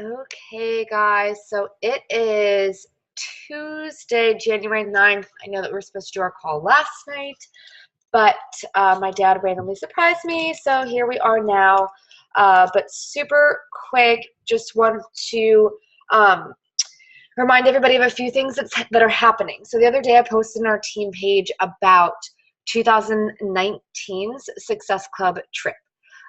Okay, guys, so it is Tuesday, January 9th. I know that we were supposed to do our call last night, but my dad randomly surprised me, so here we are now. But super quick, just want to um, remind everybody of a few things that are happening. So the other day I posted on our team page about 2019's Success Club trip.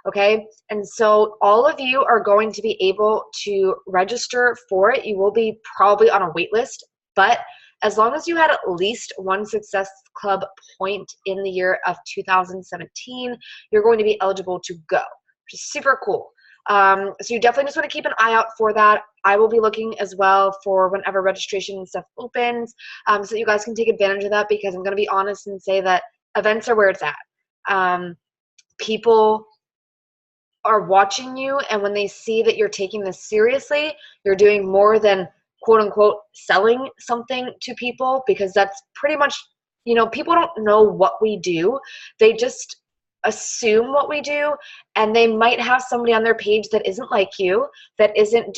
Okay, and so all of you are going to be able to register for it. You will be probably on a wait list, but as long as you had at least one Success Club point in the year of 2017, you're going to be eligible to go, which is super cool. So you definitely just want to keep an eye out for that. I will be looking as well for whenever registration and stuff opens, so that you guys can take advantage of that, because I'm going to be honest and say that events are where it's at. People are watching you, and when they see that you're taking this seriously, you're doing more than quote unquote selling something to people, because that's pretty much, people don't know what we do. They just assume what we do, and they might have somebody on their page that isn't like you, that isn't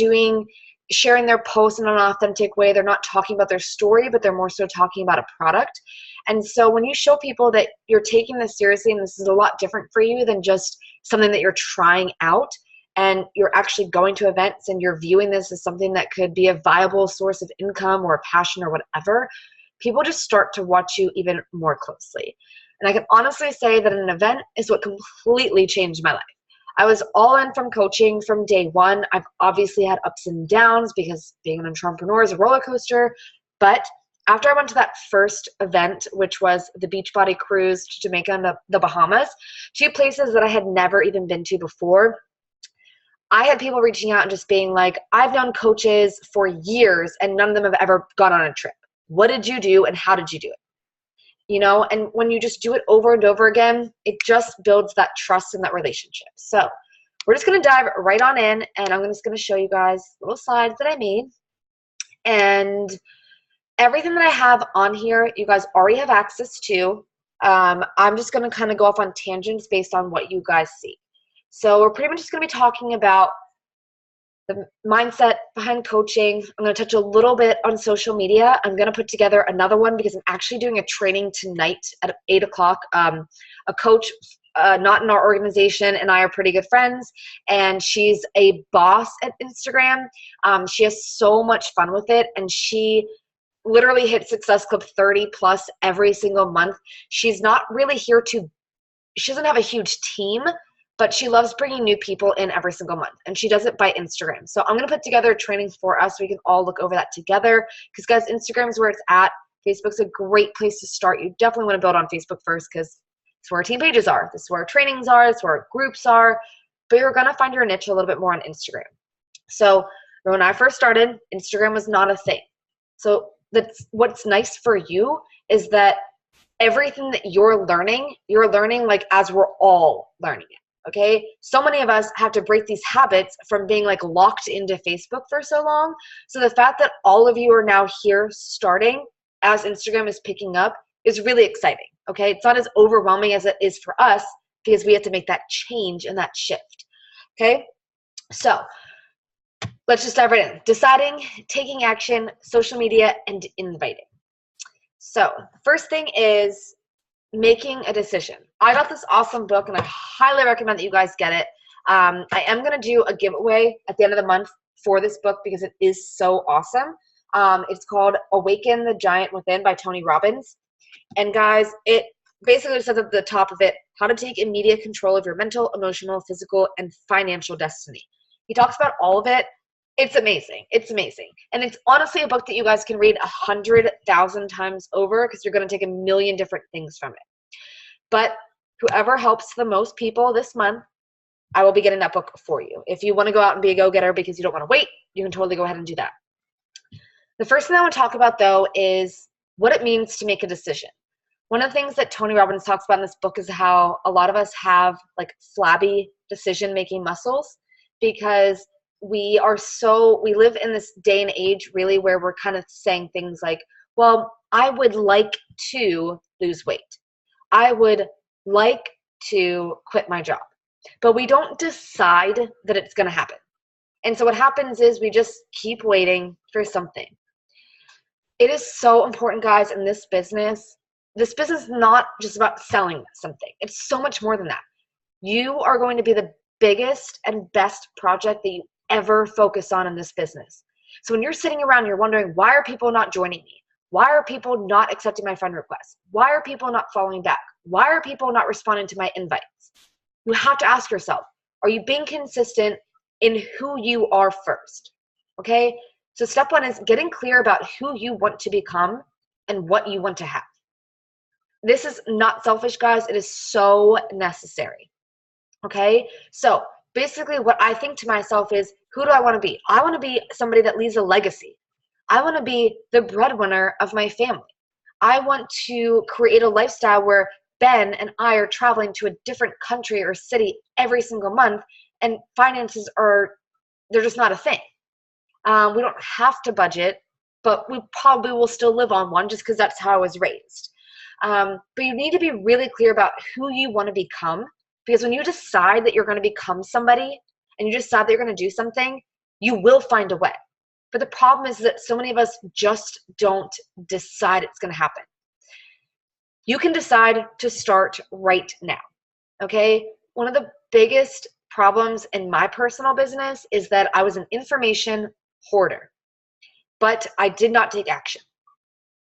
sharing their posts in an authentic way. They're not talking about their story, but they're more so talking about a product. And so when you show people that you're taking this seriously and this is a lot different for you than just something that you're trying out, and you're actually going to events and you're viewing this as something that could be a viable source of income or a passion or whatever, people just start to watch you even more closely. And I can honestly say that an event is what completely changed my life. I was all in from coaching from day one. I've obviously had ups and downs, because being an entrepreneur is a roller coaster. But after I went to that first event, which was the Beachbody cruise to Jamaica and the Bahamas, two places that I had never even been to before, I had people reaching out and just being like, I've known coaches for years and none of them have ever gone on a trip. What did you do and how did you do it? And when you just do it over and over again, it just builds that trust in that relationship. So we're just going to dive right on in, and I'm just going to show you guys little slides that I made. And everything that I have on here, you guys already have access to. I'm just going to kind of go off on tangents based on what you guys see. So we're pretty much just going to be talking about the mindset behind coaching. I'm going to touch a little bit on social media. I'm going to put together another one because I'm actually doing a training tonight at 8 o'clock. A coach, not in our organization, and I are pretty good friends, and she's a boss at Instagram. She has so much fun with it, and she literally hits Success Club 30 plus every single month. She's not really here she doesn't have a huge team, but she loves bringing new people in every single month, and she does it by Instagram. So I'm going to put together a training for us so we can all look over that together, because guys, Instagram is where it's at. Facebook's a great place to start. You definitely want to build on Facebook first, because it's where our team pages are. This is where our trainings are. It's where our groups are. But you're going to find your niche a little bit more on Instagram. So when I first started, Instagram was not a thing. So what's nice for you is that everything that you're learning like as we're all learning it. Okay, so many of us have to break these habits from being like locked into Facebook for so long. So the fact that all of you are now here starting as Instagram is picking up is really exciting. Okay, it's not as overwhelming as it is for us, because we have to make that change and that shift. Okay, so let's just dive right in. Deciding, taking action, social media, and inviting. So the first thing is making a decision. I got this awesome book, and I highly recommend that you guys get it. I am going to do a giveaway at the end of the month for this book, because it is so awesome. It's called Awaken the Giant Within by Tony Robbins. And guys, it basically says at the top of it, how to take immediate control of your mental, emotional, physical, and financial destiny. He talks about all of it. It's amazing. It's amazing. And it's honestly a book that you guys can read 100,000 times over, because you're going to take a million different things from it. But whoever helps the most people this month, I will be getting that book for you. If you want to go out and be a go-getter because you don't want to wait, you can totally go ahead and do that. The first thing I want to talk about, though, is what it means to make a decision. One of the things that Tony Robbins talks about in this book is how a lot of us have like flabby decision-making muscles, because we live in this day and age really where we're kind of saying things like, well, I would like to lose weight. I would like to quit my job. But we don't decide that it's going to happen. And so what happens is we just keep waiting for something. It is so important, guys, in this business. This business is not just about selling something. It's so much more than that. You are going to be the biggest and best project that you ever focus on in this business. So when you're sitting around, you're wondering, why are people not joining me? Why are people not accepting my friend requests? Why are people not following back? Why are people not responding to my invites? You have to ask yourself, are you being consistent in who you are first? Okay? So step one is getting clear about who you want to become and what you want to have. This is not selfish, guys. It is so necessary. Okay? So basically what I think to myself is, who do I want to be? I want to be somebody that leaves a legacy. I want to be the breadwinner of my family. I want to create a lifestyle where Ben and I are traveling to a different country or city every single month, and finances they're just not a thing. We don't have to budget, but we probably will still live on one just because that's how I was raised. But you need to be really clear about who you want to become, because when you decide that you're going to become somebody and you decide that you're going to do something, you will find a way. But the problem is that so many of us just don't decide it's going to happen. You can decide to start right now, okay? One of the biggest problems in my personal business is that I was an information hoarder, but I did not take action.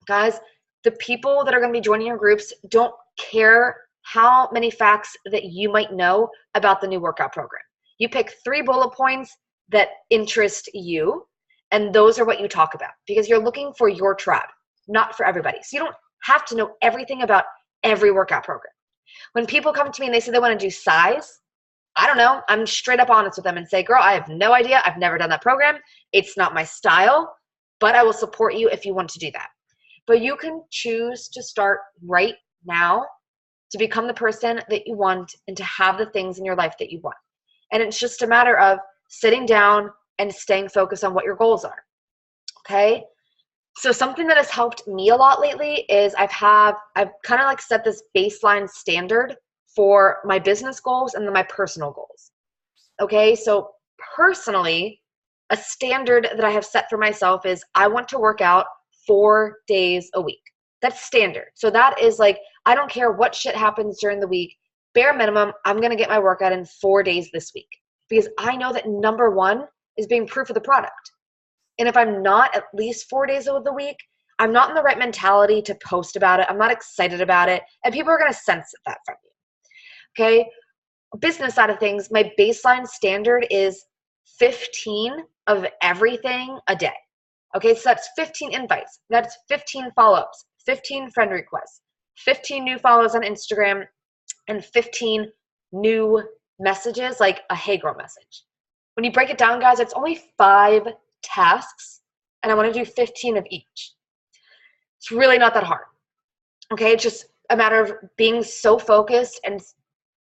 Guys, the people that are going to be joining your groups don't care how many facts that you might know about the new workout program. You pick 3 bullet points that interest you, and those are what you talk about, because you're looking for your tribe, not for everybody. So you don't have to know everything about every workout program. When people come to me and they say they want to do size, I don't know. I'm straight up honest with them and say, girl, I have no idea. I've never done that program. It's not my style, but I will support you if you want to do that. But you can choose to start right now to become the person that you want and to have the things in your life that you want. And it's just a matter of sitting down and staying focused on what your goals are. Okay? So something that has helped me a lot lately is I've kind of like set this baseline standard for my business goals and then my personal goals. Okay? So personally, a standard that I have set for myself is I want to work out 4 days a week. That's standard. So that is like, I don't care what shit happens during the week. Bare minimum, I'm going to get my workout in 4 days this week, because I know that number one is being proof of the product. And if I'm not at least 4 days of the week, I'm not in the right mentality to post about it. I'm not excited about it. And people are going to sense that from you. Okay? Business side of things, my baseline standard is 15 of everything a day. Okay, so that's 15 invites. That's 15 follow-ups, 15 friend requests, 15 new follows on Instagram, and 15 new messages, like a hey girl message. When you break it down, guys, it's only 5 tasks, and I want to do 15 of each. It's really not that hard. Okay, it's just a matter of being so focused and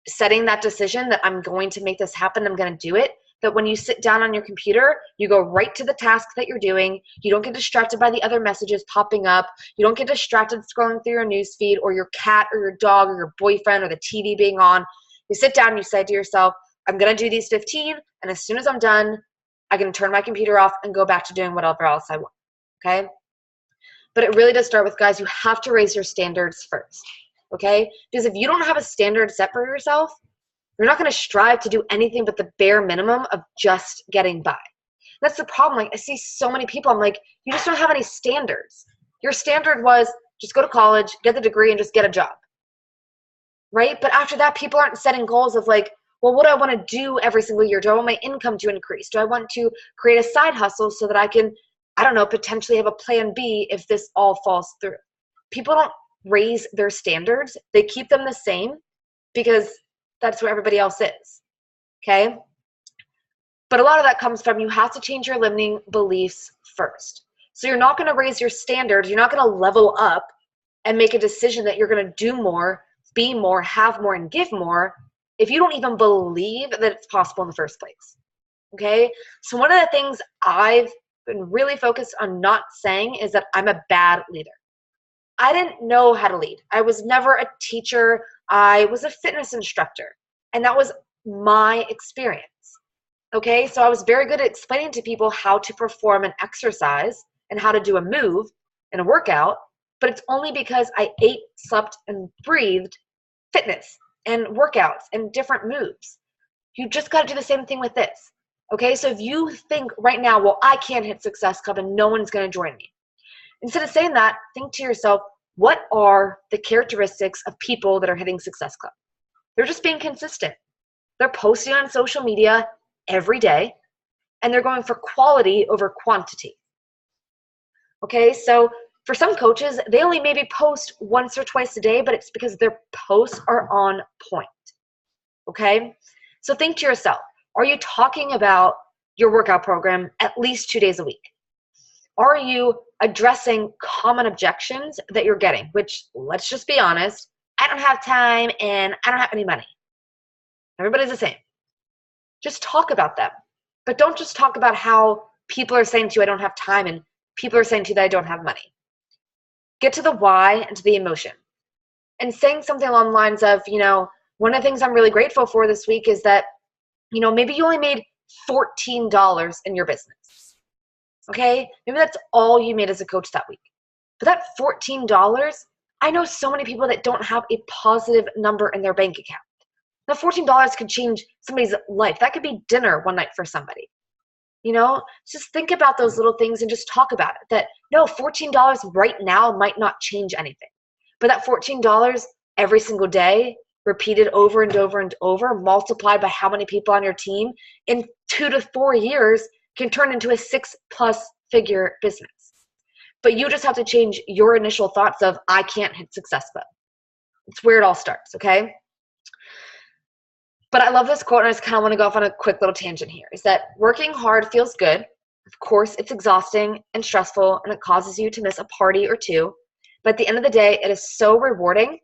setting that decision that I'm going to make this happen, I'm going to do it, that when you sit down on your computer, you go right to the task that you're doing. You don't get distracted by the other messages popping up. You don't get distracted scrolling through your news feed or your cat or your dog or your boyfriend or the TV being on. You sit down and you say to yourself, I'm going to do these 15, and as soon as I'm done, I can turn my computer off and go back to doing whatever else I want, okay? But it really does start with, guys, you have to raise your standards first, okay? Because if you don't have a standard set for yourself, you're not going to strive to do anything but the bare minimum of just getting by. That's the problem. Like, I see so many people, I'm like, you just don't have any standards. Your standard was just go to college, get the degree, and just get a job, right? But after that, people aren't setting goals of like, well, what do I want to do every single year? Do I want my income to increase? Do I want to create a side hustle so that I can, I don't know, potentially have a plan B if this all falls through? People don't raise their standards. They keep them the same because that's where everybody else is, okay? But a lot of that comes from you have to change your limiting beliefs first. So you're not going to raise your standards. You're not going to level up and make a decision that you're going to do more, be more, have more, and give more if you don't even believe that it's possible in the first place, okay? So one of the things I've been really focused on not saying is that I'm a bad leader. I didn't know how to lead. I was never a teacher. I was a fitness instructor, and that was my experience. Okay, so I was very good at explaining to people how to perform an exercise and how to do a move and a workout, but it's only because I ate, slept, and breathed fitness and workouts and different moves. You just got to do the same thing with this. Okay, so if you think right now, well, I can't hit Success Club and no one's going to join me. Instead of saying that, think to yourself, what are the characteristics of people that are hitting Success Club? They're just being consistent. They're posting on social media every day, and they're going for quality over quantity. Okay, so for some coaches, they only maybe post once or twice a day, but it's because their posts are on point. Okay, so think to yourself, are you talking about your workout program at least 2 days a week? Are you addressing common objections that you're getting, which, let's just be honest, I don't have time and I don't have any money. Everybody's the same. Just talk about them. But don't just talk about how people are saying to you, I don't have time, and people are saying to you that I don't have money. Get to the why and to the emotion. And saying something along the lines of, one of the things I'm really grateful for this week is that, maybe you only made $14 in your business. Okay? Maybe that's all you made as a coach that week. But that $14, I know so many people that don't have a positive number in their bank account. Now, $14 could change somebody's life. That could be dinner one night for somebody. Just think about those little things and just talk about it. That, no, $14 right now might not change anything. But that $14 every single day, repeated over and over and over, multiplied by how many people on your team, in 2 to 4 years can turn into a 6+ figure business. But you just have to change your initial thoughts of, I can't hit Success Club. It's where it all starts, okay? But I love this quote, and I just kind of want to go off on a quick little tangent here, is that working hard feels good. Of course, it's exhausting and stressful, and it causes you to miss a party or two. But at the end of the day, it is so rewarding.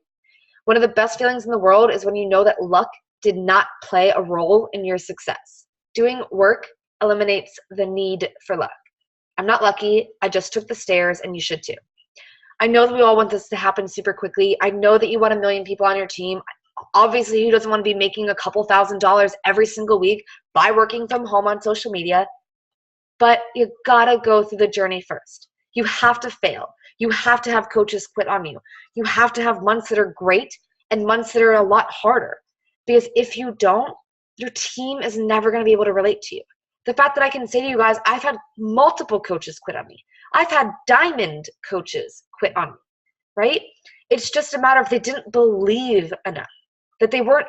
One of the best feelings in the world is when you know that luck did not play a role in your success. Doing work eliminates the need for luck. I'm not lucky. I just took the stairs, and you should too. I know that we all want this to happen super quickly. I know that you want 1 million people on your team. Obviously, who doesn't want to be making a couple $1,000s every single week by working from home on social media? But you gotta go through the journey first. You have to fail. You have to have coaches quit on you. You have to have months that are great and months that are a lot harder. Because if you don't, your team is never going to be able to relate to you. The fact that I can say to you guys, I've had multiple coaches quit on me. I've had diamond coaches quit on me, right? It's just a matter of they didn't believe enough, that they weren't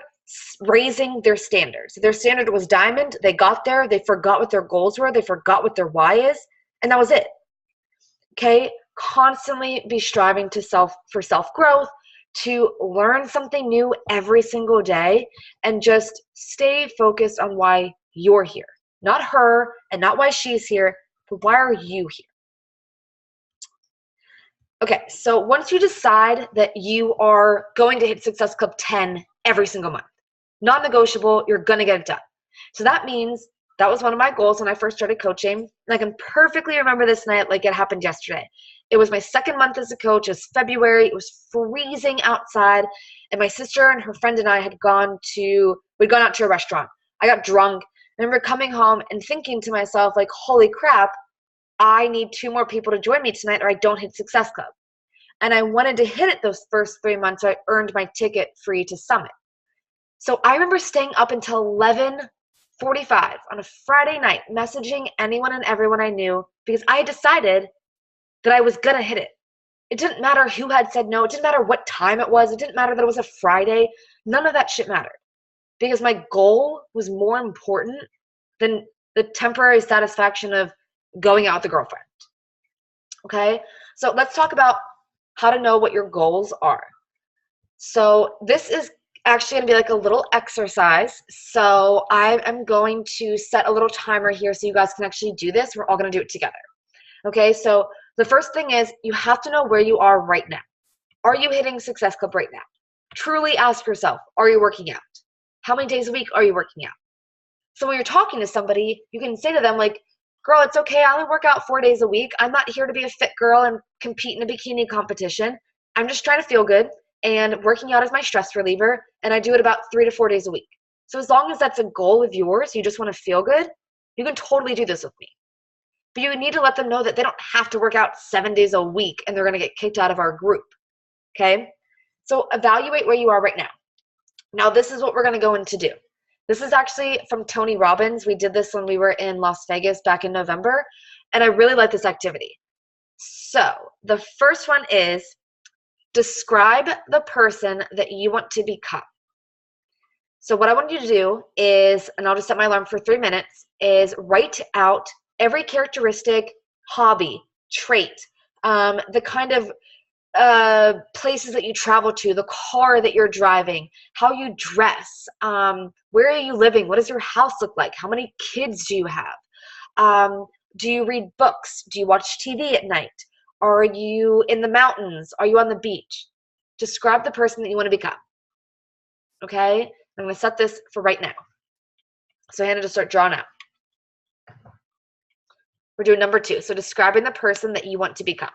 raising their standards. Their standard was diamond. They got there. They forgot what their goals were. They forgot what their why is. And that was it. Okay? Constantly be striving for self-growth, to learn something new every single day, and just stay focused on why you're here. Not her and not why she's here, but why are you here? Okay, so once you decide that you are going to hit Success Club 10 every single month, non-negotiable, you're going to get it done. So that means that was one of my goals when I first started coaching. And I can perfectly remember this night like it happened yesterday. It was my second month as a coach. It was February. It was freezing outside. And my sister and her friend and I we'd gone out to a restaurant. I got drunk. I remember coming home and thinking to myself, like, holy crap, I need 2 more people to join me tonight or I don't hit Success Club. And I wanted to hit it those first 3 months, so I earned my ticket free to Summit. So I remember staying up until 11:45 on a Friday night, messaging anyone and everyone I knew because I had decided that I was going to hit it. It didn't matter who had said no. It didn't matter what time it was. It didn't matter that it was a Friday. None of that shit mattered because my goal was more important than the temporary satisfaction of going out with a girlfriend. Okay? So let's talk about how to know what your goals are. So this is actually going to be like a little exercise. So I am going to set a little timer here so you guys can actually do this. We're all going to do it together. Okay, so the first thing is you have to know where you are right now. Are you hitting Success Club right now? Truly ask yourself, are you working out? How many days a week are you working out? So when you're talking to somebody, you can say to them like, girl, it's okay. I only work out 4 days a week. I'm not here to be a fit girl and compete in a bikini competition. I'm just trying to feel good. And working out is my stress reliever, and I do it about 3 to 4 days a week. So as long as that's a goal of yours, you just want to feel good, you can totally do this with me. But you need to let them know that they don't have to work out 7 days a week and they're going to get kicked out of our group. Okay? So evaluate where you are right now. Now, this is what we're going to go into do. This is actually from Tony Robbins. We did this when we were in Las Vegas back in November, and I really like this activity. So the first one is describe the person that you want to become. So what I want you to do is, and I'll just set my alarm for 3 minutes, is write out every characteristic, hobby, trait, the kind of places that you travel to, the car that you're driving, how you dress, where are you living, what does your house look like, how many kids do you have, do you read books, do you watch TV at night, are you in the mountains, are you on the beach? Describe the person that you want to become. Okay, I'm going to set this for right now. So Hannah, just start drawing out. We're doing number 2, so describing the person that you want to become.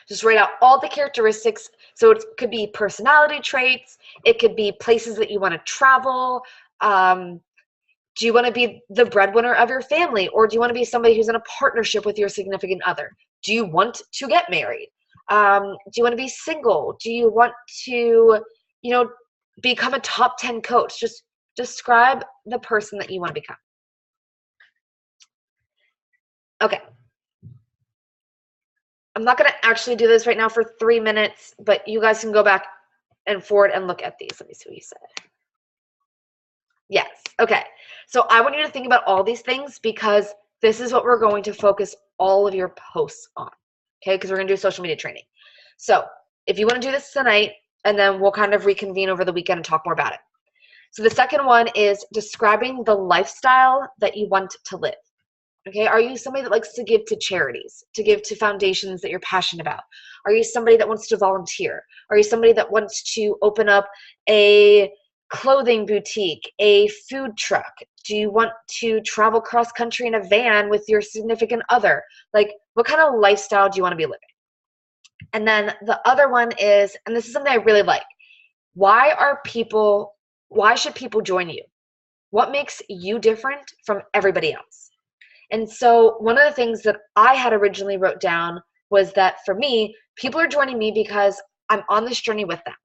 Just write out all the characteristics. So it could be personality traits. It could be places that you want to travel. Do you want to be the breadwinner of your family? Or do you want to be somebody who's in a partnership with your significant other? Do you want to get married? Do you want to be single? Do you want to, become a top 10 coach? Just describe the person that you want to become. Okay. I'm not going to actually do this right now for 3 minutes, but you guys can go back and forward and look at these. Let me see what you said. Yes. Okay. So I want you to think about all these things because this is what we're going to focus all of your posts on. Okay. Because we're going to do social media training. So if you want to do this tonight, and then we'll kind of reconvene over the weekend and talk more about it. So the second one is describing the lifestyle that you want to live. Okay, are you somebody that likes to give to charities, to give to foundations that you're passionate about? Are you somebody that wants to volunteer? Are you somebody that wants to open up a clothing boutique, a food truck? Do you want to travel cross country in a van with your significant other? Like, what kind of lifestyle do you want to be living? And then the other one is, and this is something I really like, why should people join you? What makes you different from everybody else? And so one of the things that I had originally wrote down was that for me, people are joining me because I'm on this journey with them.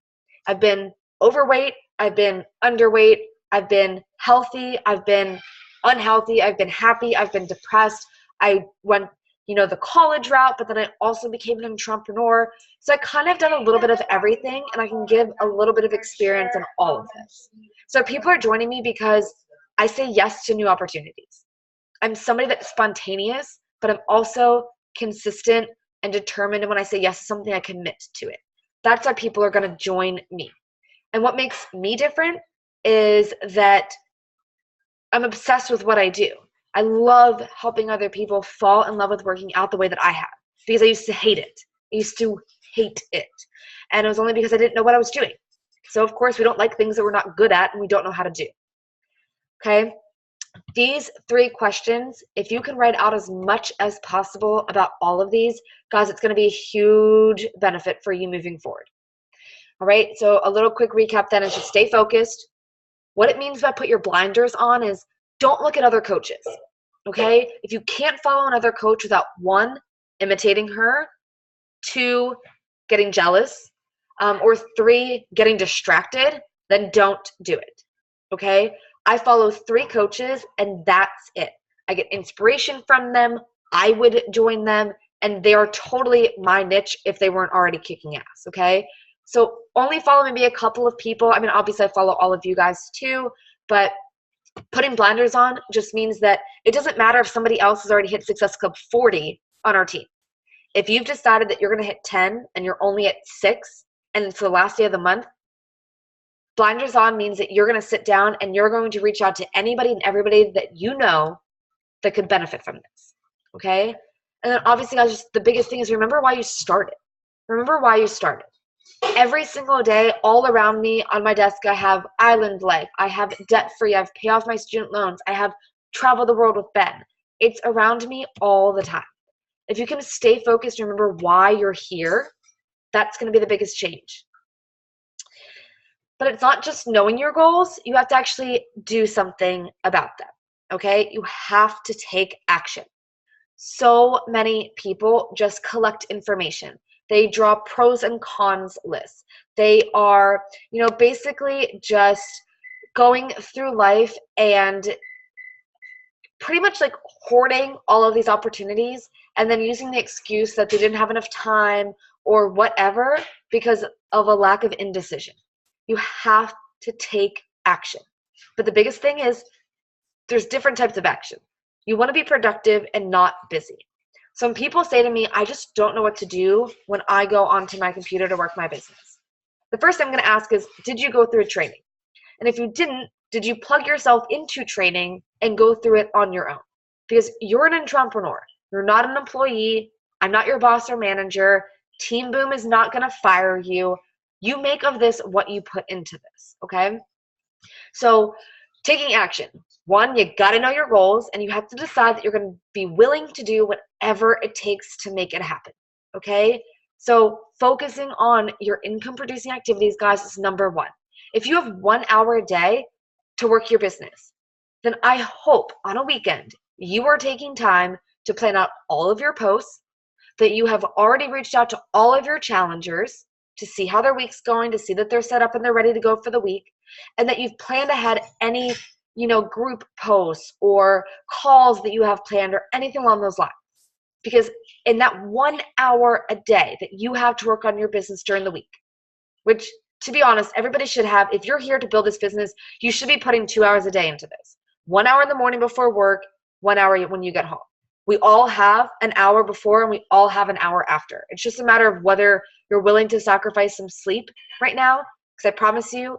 I've been overweight, I've been underweight, I've been healthy, I've been unhealthy, I've been happy, I've been depressed. I went, the college route, but then I also became an entrepreneur. So I kind of done a little bit of everything, and I can give a little bit of experience in all of this. So people are joining me because I say yes to new opportunities. I'm somebody that's spontaneous, but I'm also consistent and determined. And when I say yes to something, I commit to it. That's why people are going to join me. And what makes me different is that I'm obsessed with what I do. I love helping other people fall in love with working out the way that I have because I used to hate it. I used to hate it. And it was only because I didn't know what I was doing. So, of course, we don't like things that we're not good at and we don't know how to do. Okay? These 3 questions, if you can write out as much as possible about all of these, guys, it's going to be a huge benefit for you moving forward. All right, so a little quick recap then is just stay focused. What it means by put your blinders on is don't look at other coaches, okay? If you can't follow another coach without 1, imitating her, 2, getting jealous, or 3, getting distracted, then don't do it, okay? I follow 3 coaches and that's it. I get inspiration from them. I would join them and they are totally my niche if they weren't already kicking ass, okay? So only follow maybe a couple of people. I mean, obviously I follow all of you guys too, but putting blinders on just means that it doesn't matter if somebody else has already hit Success Club 40 on our team. If you've decided that you're going to hit 10 and you're only at 6 and it's the last day of the month, blinders on means that you're going to sit down and you're going to reach out to anybody and everybody that you know that could benefit from this, okay? And then obviously, guys, just the biggest thing is remember why you started. Remember why you started. Every single day, all around me on my desk, I have island life. I have debt-free. I have pay off my student loans. I have travel the world with Ben. It's around me all the time. If you can stay focused, remember why you're here, that's going to be the biggest change. But it's not just knowing your goals. You have to actually do something about them, okay? You have to take action. So many people just collect information. They draw pros and cons lists. They are, basically just going through life and pretty much like hoarding all of these opportunities and then using the excuse that they didn't have enough time or whatever because of a lack of indecision. You have to take action. But the biggest thing is there's different types of action. You want to be productive and not busy. Some people say to me, I just don't know what to do when I go onto my computer to work my business. The first thing I'm going to ask is, did you go through a training? And if you didn't, did you plug yourself into training and go through it on your own? Because you're an entrepreneur. You're not an employee. I'm not your boss or manager. Team Boom is not going to fire you. You make of this what you put into this, okay? So taking action. One, you got to know your goals, and you have to decide that you're going to be willing to do whatever it takes to make it happen, okay? So focusing on your income-producing activities, guys, is number one. If you have 1 hour a day to work your business, then I hope on a weekend you are taking time to plan out all of your posts, that you have already reached out to all of your challengers to see how their week's going, to see that they're set up and they're ready to go for the week, and that you've planned ahead any group posts or calls that you have planned or anything along those lines. Because in that 1 hour a day that you have to work on your business during the week, which to be honest, everybody should have, if you're here to build this business, you should be putting 2 hours a day into this. 1 hour in the morning before work, 1 hour when you get home. We all have an hour before and we all have an hour after. It's just a matter of whether you're willing to sacrifice some sleep right now, because I promise you,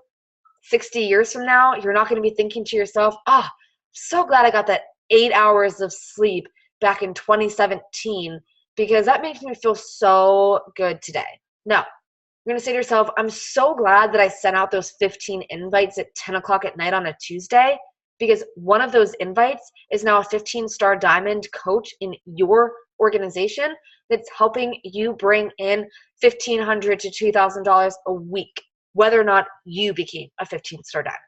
60 years from now, you're not going to be thinking to yourself, I'm so glad I got that 8 hours of sleep back in 2017 because that makes me feel so good today. No, you're going to say to yourself, I'm so glad that I sent out those 15 invites at 10 o'clock at night on a Tuesday because one of those invites is now a 15-star diamond coach in your organization that's helping you bring in $1,500 to $2,000 a week, whether or not you became a 15-star diamond,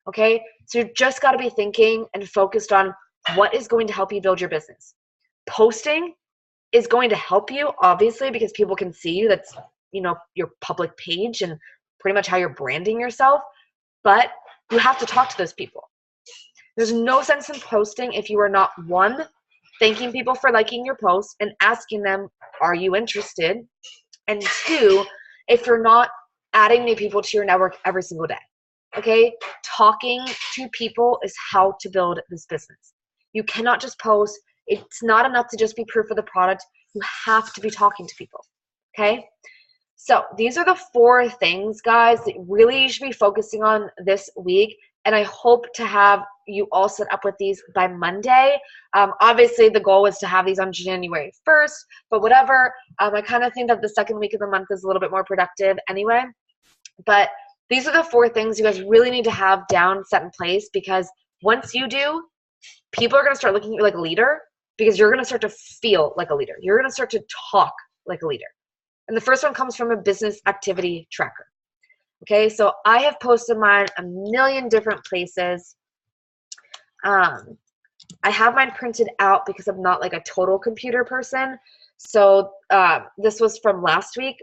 okay? So you just got to be thinking and focused on what is going to help you build your business. Posting is going to help you, obviously, because people can see you. That's, your public page and pretty much how you're branding yourself. But you have to talk to those people. There's no sense in posting if you are not, one, thanking people for liking your post and asking them, are you interested? And two, if you're not adding new people to your network every single day, okay? Talking to people is how to build this business. You cannot just post. It's not enough to just be proof of the product. You have to be talking to people, okay? So these are the 4 things, guys, that really you should be focusing on this week. And I hope to have you all set up with these by Monday. Obviously, the goal was to have these on January 1st, but whatever. I kind of think that the second week of the month is a little bit more productive anyway. But these are the 4 things you guys really need to have down, set in place, because once you do, people are going to start looking at you like a leader because you're going to start to feel like a leader. You're going to start to talk like a leader. And the first one comes from a business activity tracker. Okay, so I have posted mine a million different places. I have mine printed out because I'm not like a total computer person. So this was from last week.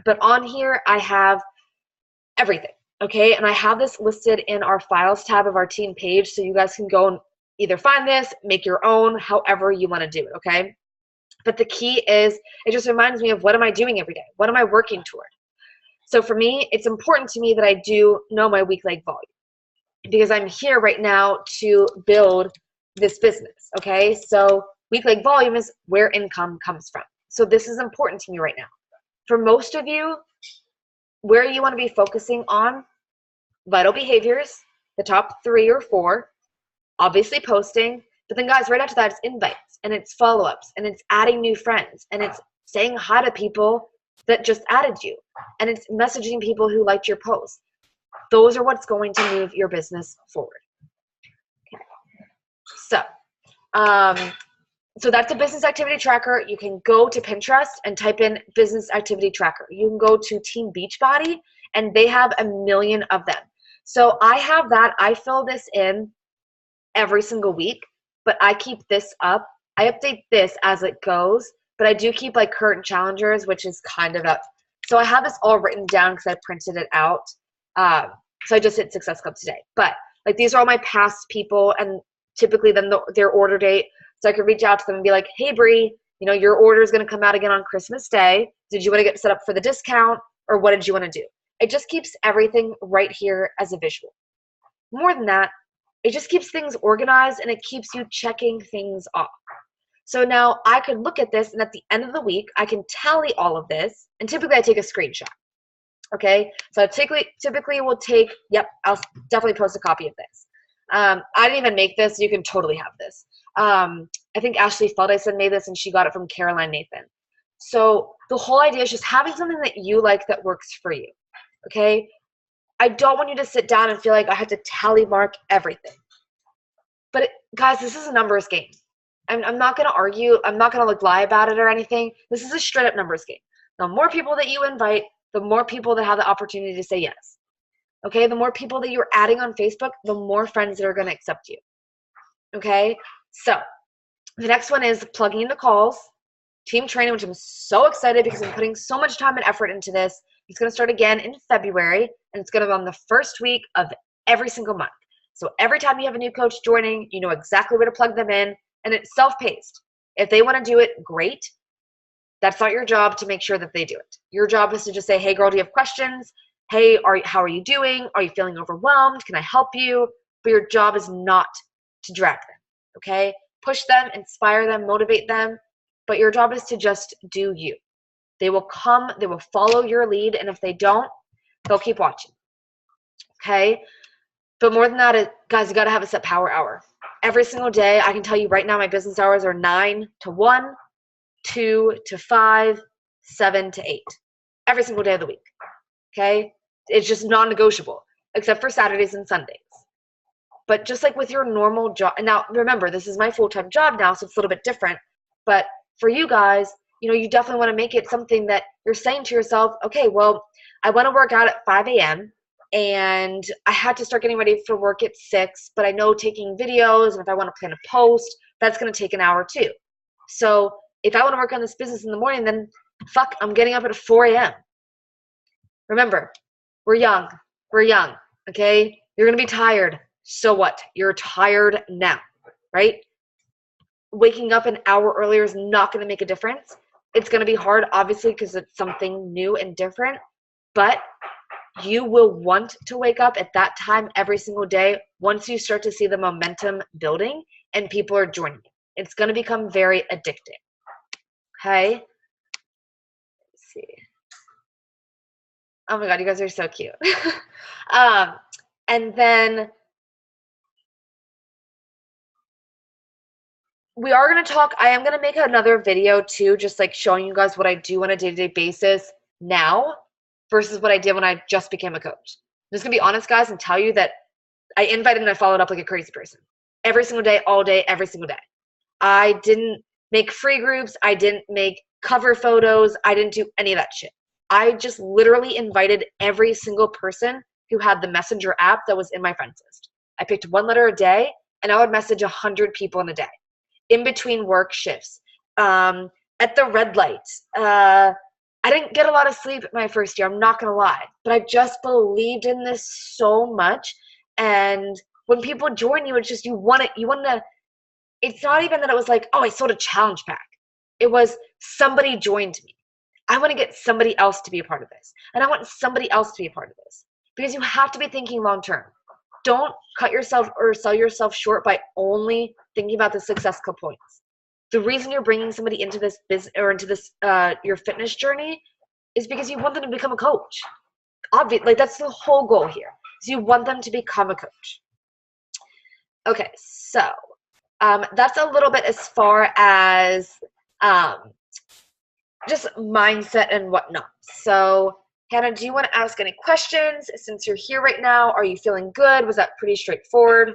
But on here, I have everything. Okay, and I have this listed in our files tab of our team page. So you guys can go and either find this, make your own, however you want to do it. Okay. But the key is, it just reminds me of what am I doing every day? What am I working toward? So for me, it's important to me that I do know my week leg volume because I'm here right now to build this business, okay? So week leg volume is where income comes from. So this is important to me right now. For most of you, where you want to be focusing on vital behaviors, the top 3 or 4, obviously posting, but then guys, right after that, it's invites and it's follow-ups and it's adding new friends and it's saying hi to people that just added you and it's messaging people who liked your post. Those are what's going to move your business forward. Okay. So that's a business activity tracker. You can go to Pinterest and type in business activity tracker. You can go to Team Beachbody and they have a million of them. So I have that. I fill this in every single week, but I keep this up. I update this as it goes, but I do keep like current challengers, which is kind of up. So I have this all written down because I printed it out. So I just hit Success Club today. But like these are all my past people, and typically then their order date. So I could reach out to them and be like, hey, Bree, you know, your order is going to come out again on Christmas Day. Did you want to get set up for the discount, or what did you want to do? It just keeps everything right here as a visual. More than that, it just keeps things organized and it keeps you checking things off. So now I could look at this, and at the end of the week, I can tally all of this, and typically I take a screenshot. Okay, so typically we'll take, yep, I'll definitely post a copy of this. I didn't even make this. You can totally have this. I think Ashley Feldison made this, and she got it from Caroline Nathan. So the whole idea is just having something that you like that works for you. Okay, I don't want you to sit down and feel like I have to tally mark everything. But guys, this is a numbers game. I'm not going to argue. I'm not going to lie about it or anything. This is a straight up numbers game. The more people that you invite, the more people that have the opportunity to say yes. Okay, the more people that you're adding on Facebook, the more friends that are going to accept you. Okay, so the next one is plugging into calls, team training, which I'm so excited because I'm putting so much time and effort into this. It's going to start again in February, and it's going to be on the first week of every single month. So every time you have a new coach joining, you know exactly where to plug them in, and it's self-paced. If they want to do it, great. That's not your job to make sure that they do it. Your job is to just say, hey, girl, do you have questions? Hey, how are you doing? Are you feeling overwhelmed? Can I help you? But your job is not to drag them, okay? Push them, inspire them, motivate them, but your job is to just do you. They will come, they will follow your lead, and if they don't, they'll keep watching, okay? But more than that, guys, you got to have a set power hour. Every single day, I can tell you right now, my business hours are 9 to 1, 2 to 5, 7 to 8. Every single day of the week, okay? It's just non-negotiable, except for Saturdays and Sundays. But just like with your normal job, and now remember, this is my full-time job now, so it's a little bit different. But for you guys, you know, you definitely want to make it something that you're saying to yourself, okay, well, I want to work out at 5 a.m., and I had to start getting ready for work at 6, but I know taking videos, and if I want to plan a post, that's going to take an hour too. So if I want to work on this business in the morning, then fuck, I'm getting up at 4 a.m. Remember, we're young, okay? You're going to be tired. So what? You're tired now, right? Waking up an hour earlier is not going to make a difference. It's going to be hard, obviously, because it's something new and different, but you will want to wake up at that time every single day once you start to see the momentum building and people are joining you. It's going to become very addicting. Okay? Let's see. Oh my God, you guys are so cute. And then we are going to talk, I am going to make another video too, just like showing you guys what I do on a day-to-day basis now versus what I did when I just became a coach. I'm just going to be honest, guys, and tell you that I invited and I followed up like a crazy person. Every single day, all day, every single day. I didn't make free groups. I didn't make cover photos. I didn't do any of that shit. I just literally invited every single person who had the Messenger app that was in my friends list. I picked one letter a day, and I would message 100 people in a day, in between work shifts, at the red light. I didn't get a lot of sleep my first year, I'm not going to lie, but I just believed in this so much. And when people join you, it's just you want to, it's not even that it was like, oh, I sold a challenge pack. It was somebody joined me. I want to get somebody else to be a part of this. And I want somebody else to be a part of this. Because you have to be thinking long term. Don't cut yourself or sell yourself short by only thinking about the Success Club points. The reason you're bringing somebody into this business or into this your fitness journey is because you want them to become a coach. Obviously, like that's the whole goal here. Is you want them to become a coach. Okay, so that's a little bit as far as just mindset and whatnot. So Hannah, do you want to ask any questions since you're here right now? Are you feeling good? Was that pretty straightforward?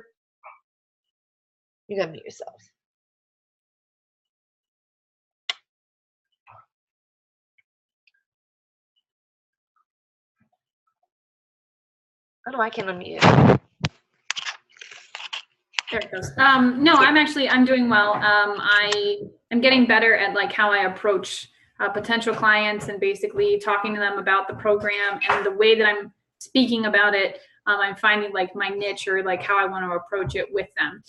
You can mute yourself. Oh no, I can't unmute. There it goes. No, I'm doing well. I'm getting better at like how I approach potential clients and basically talking to them about the program and the way that I'm speaking about it. I'm finding like my niche or like how I want to approach it with them.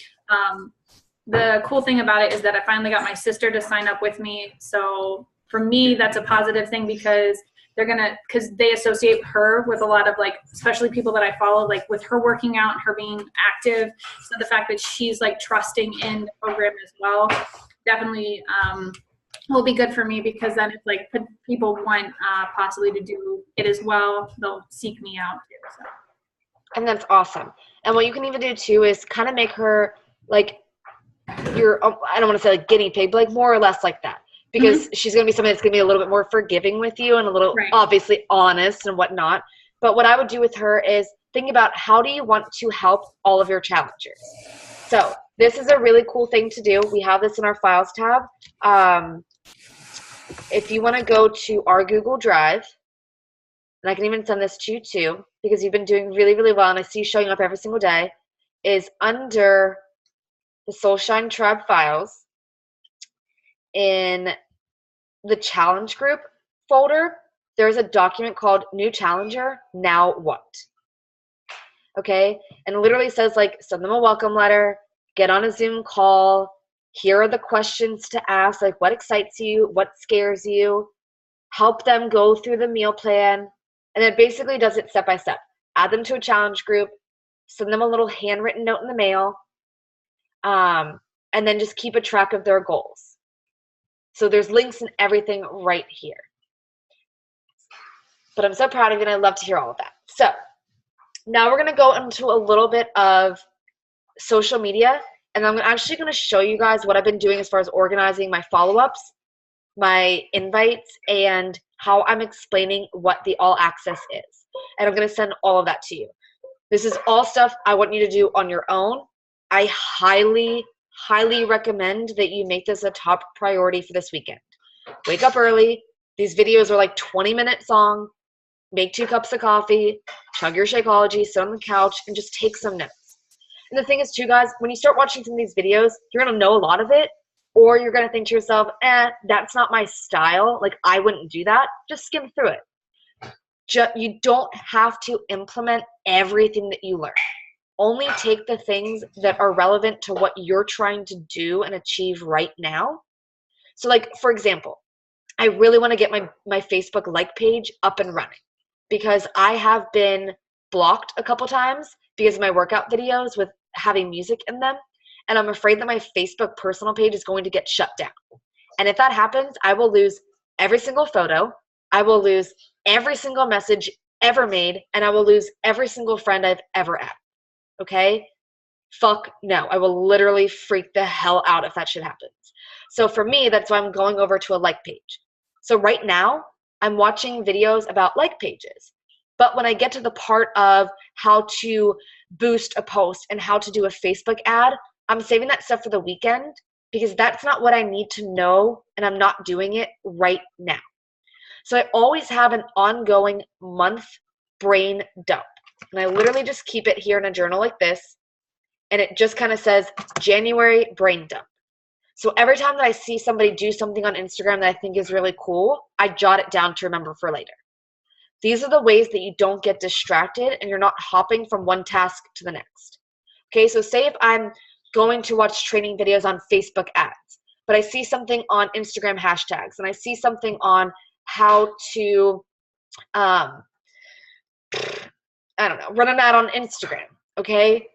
The cool thing about it is that I finally got my sister to sign up with me. So for me, that's a positive thing because because they associate her with a lot of like, especially people that I follow, like with her working out, her being active. So the fact that she's like trusting in the program as well, definitely will be good for me because then if like people want possibly to do it as well, they'll seek me out too. So. And that's awesome. And what you can even do too is kind of make her like your, I don't want to say like guinea pig, but like more or less like that. Because she's going to be somebody that's going to be a little bit more forgiving with you and a little obviously honest and whatnot. But what I would do with her is think about how do you want to help all of your challengers. So this is a really cool thing to do. We have this in our files tab. If you want to go to our Google Drive, and I can even send this to you too, because you've been doing really, really well, and I see you showing up every single day, is under the Soulshine Tribe files in the challenge group folder, there's a document called New Challenger, Now What? Okay, and it literally says like send them a welcome letter, get on a Zoom call, here are the questions to ask, like what excites you, what scares you, help them go through the meal plan, and it basically does it step by step. Add them to a challenge group, send them a little handwritten note in the mail, and then just keep a track of their goals. So there's links and everything right here. But I'm so proud of you and I love to hear all of that. So now we're going to go into a little bit of social media, and I'm actually going to show you guys what I've been doing as far as organizing my follow-ups, my invites, and how I'm explaining what the all access is. And I'm going to send all of that to you. This is all stuff I want you to do on your own. I highly recommend that you make this a top priority for this weekend. Wake up early. These videos are like 20 minutes long. Make 2 cups of coffee, chug your Shakeology, sit on the couch, and just take some notes. And the thing is too, guys, when you start watching some of these videos, you're going to know a lot of it, or you're going to think to yourself, that's not my style. Like, I wouldn't do that. Just skim through it. You don't have to implement everything that you learn. Only take the things that are relevant to what you're trying to do and achieve right now. So like, for example, I really want to get my Facebook like page up and running because I have been blocked a couple times because of my workout videos with having music in them. And I'm afraid that my Facebook personal page is going to get shut down. And if that happens, I will lose every single photo. I will lose every single message ever made. And I will lose every single friend I've ever added. Okay? Fuck no. I will literally freak the hell out if that shit happens. So for me, that's why I'm going over to a like page. So right now, I'm watching videos about like pages. But when I get to the part of how to boost a post and how to do a Facebook ad, I'm saving that stuff for the weekend because that's not what I need to know and I'm not doing it right now. So I always have an ongoing month brain dump. And I literally just keep it here in a journal like this. And it just kind of says January brain dump. So every time that I see somebody do something on Instagram that I think is really cool, I jot it down to remember for later. These are the ways that you don't get distracted and you're not hopping from one task to the next. Okay, so say if I'm going to watch training videos on Facebook ads, but I see something on Instagram hashtags and I see something on how to, I don't know, run an ad on Instagram, okay?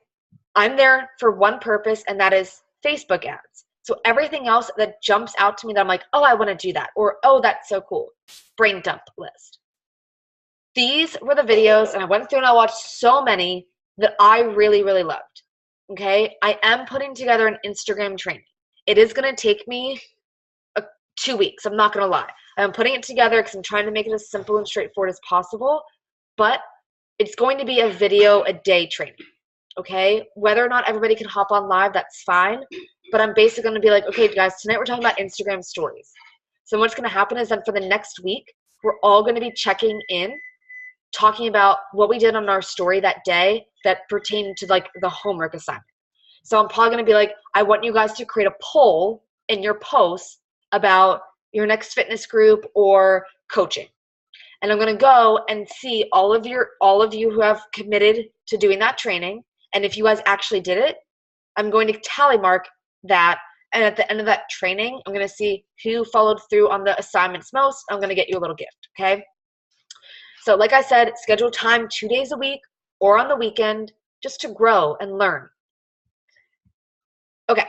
I'm there for one purpose, and that is Facebook ads. So everything else that jumps out to me that I'm like, oh, I want to do that, or oh, that's so cool, brain dump list. These were the videos, and I went through and I watched so many that I really, really loved, okay? I am putting together an Instagram training. It is going to take me 2 weeks. I'm not going to lie. I'm putting it together because I'm trying to make it as simple and straightforward as possible, but it's going to be a video a day training, okay? Whether or not everybody can hop on live, that's fine, but I'm basically going to be like, okay, guys, tonight we're talking about Instagram stories. So what's going to happen is that for the next week, we're all going to be checking in talking about what we did on our story that day that pertained to like the homework assignment. So I'm probably going to be like, I want you guys to create a poll in your posts about your next fitness group or coaching. And I'm going to go and see all of you who have committed to doing that training. And if you guys actually did it, I'm going to tally mark that. And at the end of that training, I'm going to see who followed through on the assignments most. I'm going to get you a little gift. Okay. So like I said, schedule time 2 days a week or on the weekend just to grow and learn. Okay.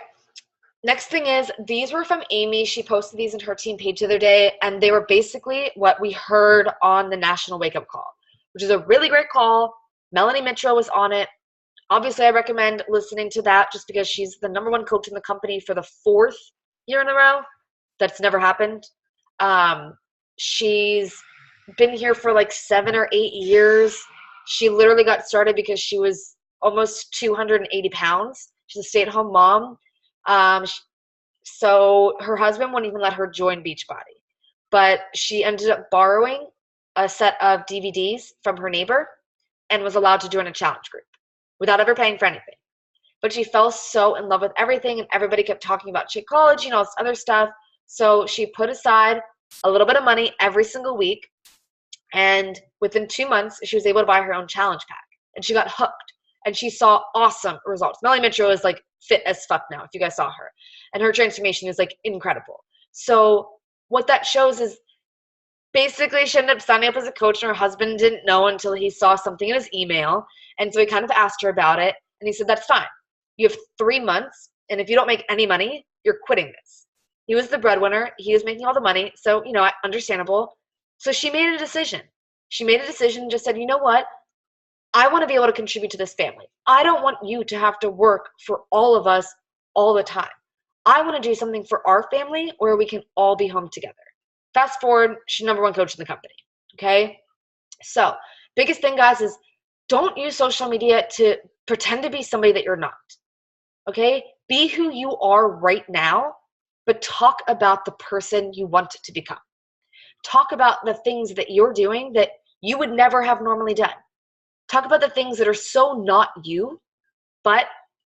Next thing is, these were from Amy. She posted these in her team page the other day, and they were basically what we heard on the National Wake Up Call, which is a really great call. Melanie Mitchell was on it. Obviously, I recommend listening to that just because she's the #1 coach in the company for the 4th year in a row. That's never happened. She's been here for like 7 or 8 years. She literally got started because she was almost 280 pounds. She's a stay-at-home mom. So her husband wouldn't even let her join Beachbody, but she ended up borrowing a set of DVDs from her neighbor and was allowed to join a challenge group without ever paying for anything. But she fell so in love with everything, and everybody kept talking about Shakeology and all this other stuff. So she put aside a little bit of money every single week, and within 2 months, she was able to buy her own challenge pack, and she got hooked, and she saw awesome results. Melanie Mitchell is like fit as fuck now, if you guys saw her, and her transformation is like incredible. So what that shows is basically she ended up signing up as a coach, and her husband didn't know until he saw something in his email, and so he kind of asked her about it, and he said, that's fine. You have 3 months, and if you don't make any money, you're quitting this. He was the breadwinner. He was making all the money, so, understandable. So she made a decision. She made a decision and just said, you know what? I want to be able to contribute to this family. I don't want you to have to work for all of us all the time. I want to do something for our family where we can all be home together. Fast forward, she's #1 coach in the company. Okay? So, biggest thing, guys, is don't use social media to pretend to be somebody that you're not. Okay? Be who you are right now, but talk about the person you want to become. Talk about the things that you're doing that you would never have normally done. Talk about the things that are so not you, but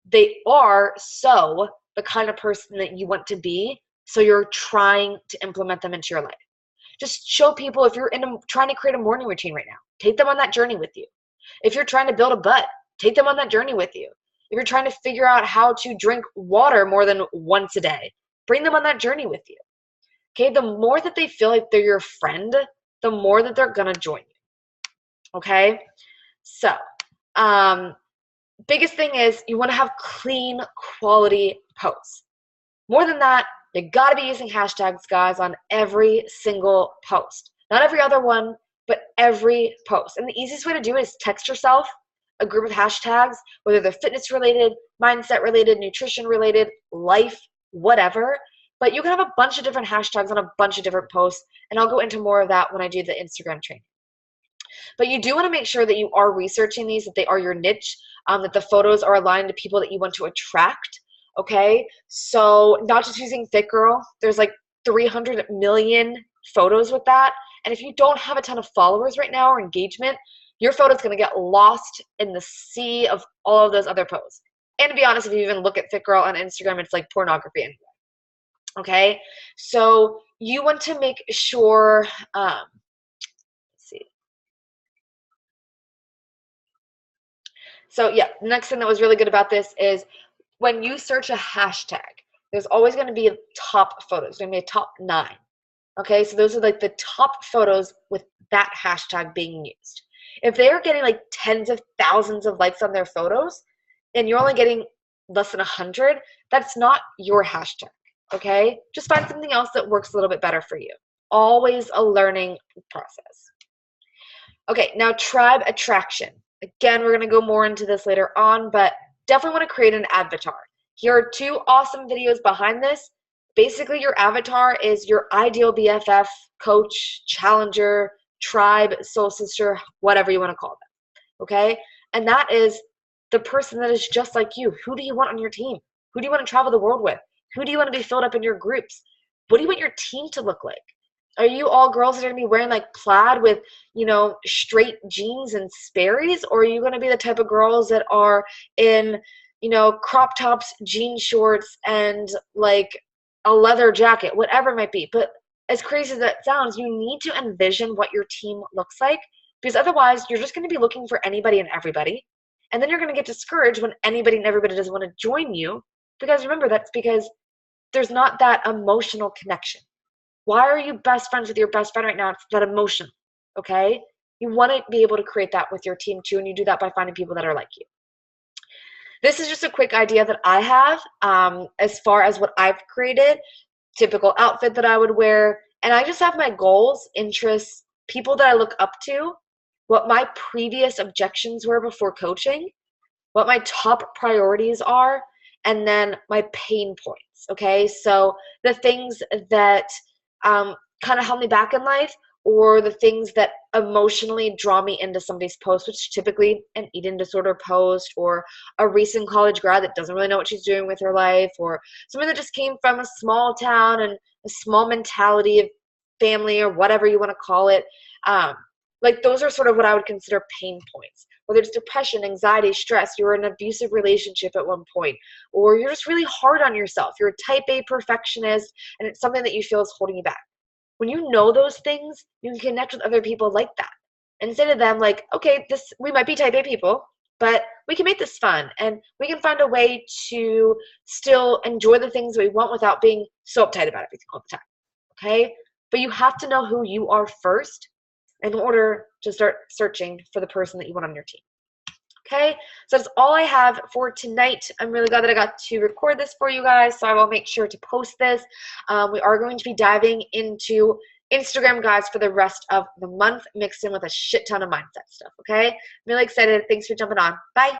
they are so the kind of person that you want to be, so you're trying to implement them into your life. Just show people, if you're trying to create a morning routine right now, take them on that journey with you. If you're trying to build a butt, take them on that journey with you. If you're trying to figure out how to drink water more than once a day, bring them on that journey with you. Okay, the more that they feel like they're your friend, the more that they're gonna join you. Okay, so biggest thing is you want to have clean, quality posts. More than that, you gotta be using hashtags, guys, on every single post. Not every other one, but every post. And the easiest way to do it is text yourself a group of hashtags, whether they're fitness related, mindset related, nutrition related, life, whatever. But you can have a bunch of different hashtags on a bunch of different posts, and I'll go into more of that when I do the Instagram training. But you do want to make sure that you are researching these, that they are your niche, that the photos are aligned to people that you want to attract, okay? So not just using Fit Girl. There's like 300 million photos with that. And if you don't have a ton of followers right now or engagement, your photo's going to get lost in the sea of all of those other posts. And to be honest, if you even look at Fit Girl on Instagram, it's like pornography anyway. Okay, so you want to make sure, let's see. So yeah, the next thing that was really good about this is when you search a hashtag, there's always going to be top photos. There's going to be a top 9. Okay, so those are like the top photos with that hashtag being used. If they are getting like tens of thousands of likes on their photos and you're only getting less than 100, that's not your hashtag. Okay, just find something else that works a little bit better for you. Always a learning process. Okay, now tribe attraction. Again, we're going to go more into this later on, but definitely want to create an avatar. Here are 2 awesome videos behind this. Basically, your avatar is your ideal BFF, coach, challenger, tribe, soul sister, whatever you want to call them. Okay, and that is the person that is just like you. Who do you want on your team? Who do you want to travel the world with? Who do you want to be filled up in your groups? What do you want your team to look like? Are you all girls that are going to be wearing like plaid with, straight jeans and Sperry's? Or are you going to be the type of girls that are in, crop tops, jean shorts, and like a leather jacket, whatever it might be? But as crazy as that sounds, you need to envision what your team looks like, because otherwise you're just going to be looking for anybody and everybody. And then you're going to get discouraged when anybody and everybody doesn't want to join you. Because remember, that's because there's not that emotional connection. Why are you best friends with your best friend right now? It's that emotion, okay? You want to be able to create that with your team too, and you do that by finding people that are like you. This is just a quick idea that I have as far as what I've created, typical outfit that I would wear, and I just have my goals, interests, people that I look up to, what my previous objections were before coaching, what my top priorities are, and then my pain points, okay? So the things that kind of held me back in life, or the things that emotionally draw me into somebody's post, which typically an eating disorder post, or a recent college grad that doesn't really know what she's doing with her life, or someone that just came from a small town and a small mentality of family, or whatever you want to call it. Like those are sort of what I would consider pain points. Whether it's depression, anxiety, stress, you're in an abusive relationship at one point, or you're just really hard on yourself. You're a type A perfectionist, and it's something that you feel is holding you back. When you know those things, you can connect with other people like that. And say to them, like, okay, we might be type A people, but we can make this fun, and we can find a way to still enjoy the things we want without being so uptight about everything all the time. Okay? But you have to know who you are first in order to start searching for the person that you want on your team. Okay, so that's all I have for tonight. I'm really glad that I got to record this for you guys, so I will make sure to post this. We are going to be diving into Instagram, guys, for the rest of the month, mixed in with a shit ton of mindset stuff, okay? I'm really excited. Thanks for jumping on. Bye.